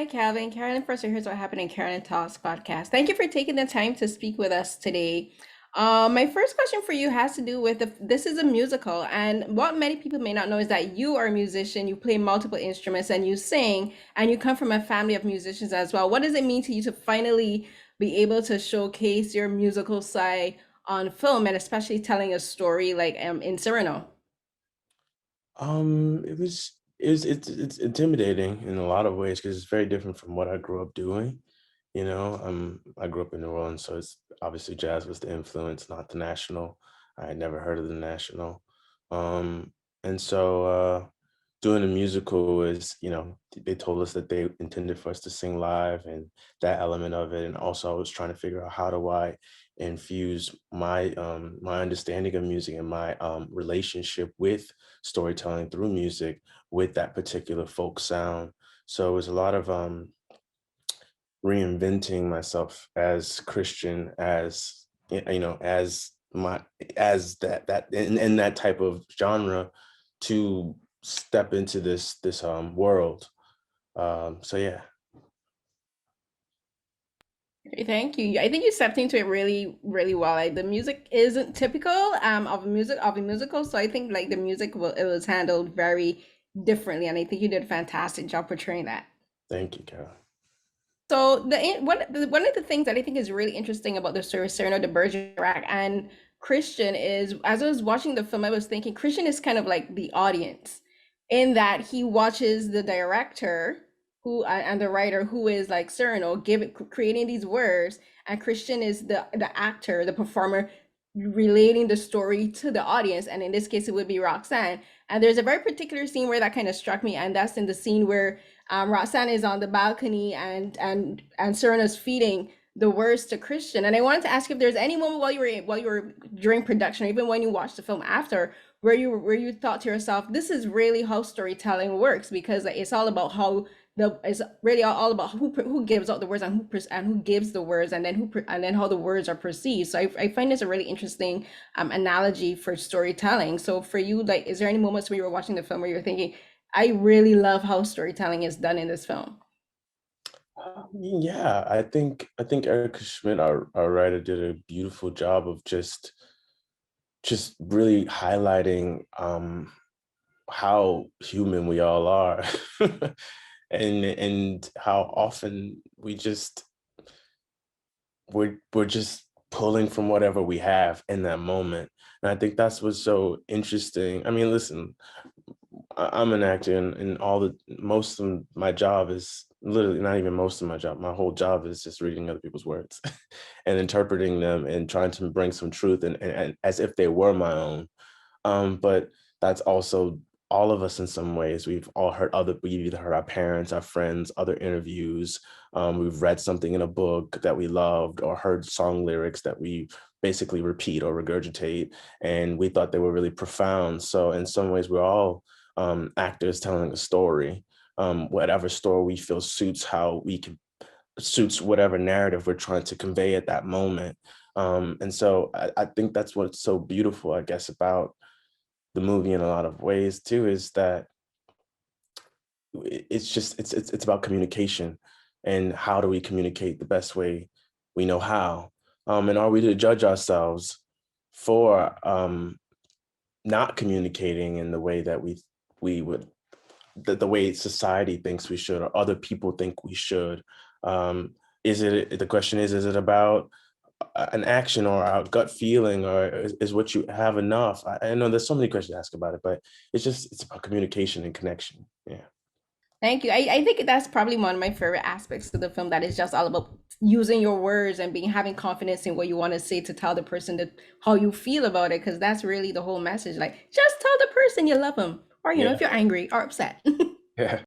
Hi, Calvin. Carolyn, first, here's what happened in Carolyn Talks podcast. Thank you for taking the time to speak with us today. My first question for you has to do with this is a musical, and what many people may not know is that you are a musician, you play multiple instruments, and you sing, and you come from a family of musicians as well. What does it mean to you to finally be able to showcase your musical side on film, and especially telling a story like in Cyrano? It's intimidating in a lot of ways because it's very different from what I grew up doing. I grew up in New Orleans, so it's obviously jazz was the influence, not the national. I had never heard of the national. Um, and so doing a musical is, they told us that they intended for us to sing live and that element of it. And also I was trying to figure out how do I infuse my understanding of music and my relationship with storytelling through music with that particular folk sound. So it was a lot of reinventing myself as Christian, as as my as that in that type of genre to step into this world. So yeah. Thank you. I think you stepped into it really, really well. Like the music isn't typical of a musical, so I think like the music it was handled very differently, and I think you did a fantastic job portraying that. Thank you, Carol. So one of the things that I think is really interesting about the story of Cyrano de Bergerac and Christian is, as I was watching the film, I was thinking Christian is kind of like the audience in that he watches the director who and the writer who is like Cyrano creating these words, and Christian is the actor, the performer relating the story to the audience, and in this case it would be Roxanne. And there's a very particular scene where that kind of struck me, and that's in the scene where Roxanne is on the balcony and Serna's feeding the words to Christian. And I wanted to ask if there's any moment while you were during production, or even when you watched the film after, where you thought to yourself, this is really how storytelling works, because like, it's all about how it's really all about who gives out the words and who gives the words, and then and then how the words are perceived. So I find this a really interesting analogy for storytelling. So for you, like, is there any moments when you were watching the film where you're thinking, I really love how storytelling is done in this film? Yeah, I think Erica Schmidt, our writer, did a beautiful job of just really highlighting how human we all are and how often we're just pulling from whatever we have in that moment. And I think that's what's so interesting. I mean, listen, I'm an actor, and all the most of my job is literally not even most of my job. My whole job is just reading other people's words and interpreting them and trying to bring some truth and as if they were my own. But that's also all of us in some ways. We've either heard our parents, our friends, other interviews. We've read something in a book that we loved or heard song lyrics that we basically repeat or regurgitate, and we thought they were really profound. So in some ways, we're all actors telling a story. Whatever story we feel suits whatever narrative we're trying to convey at that moment. And so I think that's what's so beautiful, I guess, about the movie in a lot of ways too, is that it's about communication and how do we communicate the best way we know how. And are we to judge ourselves for not communicating in the way that we would the way society thinks we should or other people think we should? The question is it about an action or a gut feeling, or is what you have enough? I know there's so many questions to ask about it, but it's about communication and connection. Yeah. Thank you. I think that's probably one of my favorite aspects of the film, that is just all about using your words and being having confidence in what you want to say to tell the person that how you feel about it, because that's really the whole message. Like, just tell the person you love them, or if Yeah. you're angry or upset. Yeah.